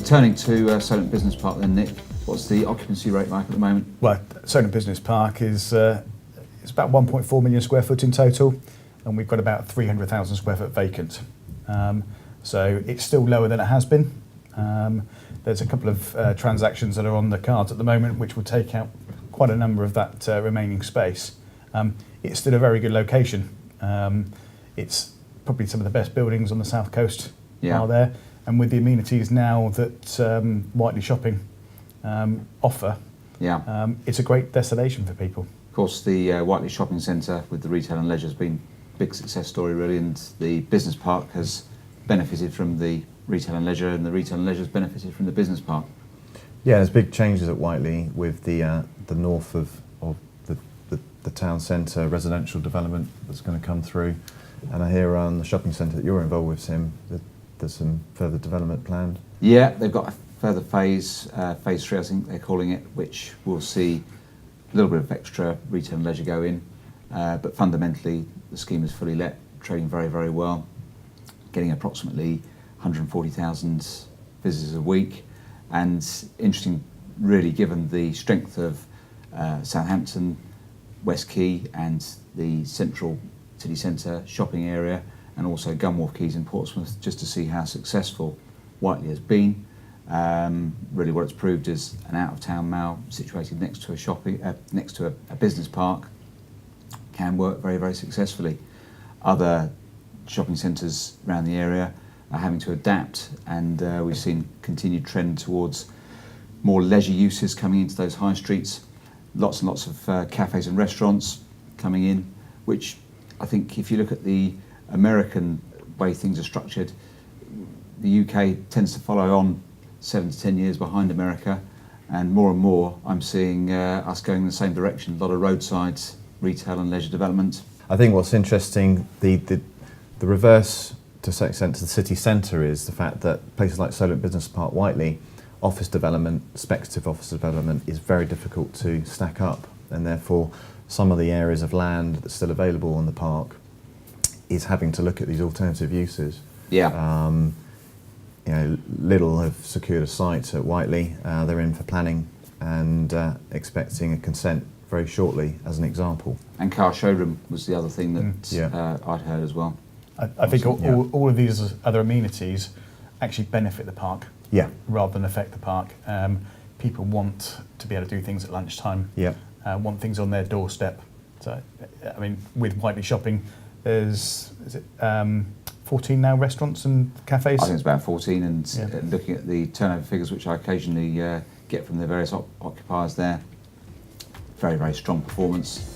turning to Solent Business Park then, Nick, what's the occupancy rate like at the moment? Well, Solent Business Park is it's about 1.4 million square foot in total, and we've got about 300,000 square foot vacant. So it's still lower than it has been. There's a couple of transactions that are on the cards at the moment which will take out quite a number of that remaining space. It's still a very good location. It's probably some of the best buildings on the south coast are there, and with the amenities now that Whiteley Shopping offer, it's a great destination for people. Of course, the Whiteley Shopping Centre with the retail and leisure has been a big success story really, and the business park has benefited from the retail and leisure, and the retail and leisure has benefited from the business park. Yeah, there's big changes at Whiteley with the north of the town centre residential development that's going to come through, and I hear on the shopping centre that you're involved with, Tim, that there's some further development planned. Yeah, they've got a further phase 3 I think they're calling it, which will see a little bit of extra retail and leisure go in, but fundamentally the scheme is fully let, trading very, very well, getting approximately 140,000 visitors a week, and interesting really given the strength of Southampton, West Quay and the central city centre shopping area, and also Gunwharf Quays in Portsmouth, just to see how successful Whiteley has been. Really what it's proved is an out-of-town mall situated next to a business park can work very, very successfully. Other shopping centres around the area are having to adapt, and we've seen continued trend towards more leisure uses coming into those high streets. Lots and lots of cafes and restaurants coming in, which I think if you look at the American way things are structured, the UK tends to follow on 7 to 10 years behind America, and more I'm seeing us going in the same direction. A lot of roadside retail and leisure development. I think what's interesting, the reverse to a certain extent to the city centre is the fact that places like Solent Business Park, Whiteley, office development, speculative office development is very difficult to stack up, and therefore some of the areas of land that's still available on the park is having to look at these alternative uses. Yeah. You know, Lidl have secured a site at Whiteley. They're in for planning and expecting a consent very shortly, as an example. And car showroom was the other thing that I'd heard as well. I think all of these other amenities actually benefit the park rather than affect the park. People want to be able to do things at lunchtime, want things on their doorstep. So, I mean, with Whiteley Shopping, there's 14 now restaurants and cafes? I think it's about 14, and looking at the turnover figures, which I occasionally get from the various occupiers there, very, very strong performance.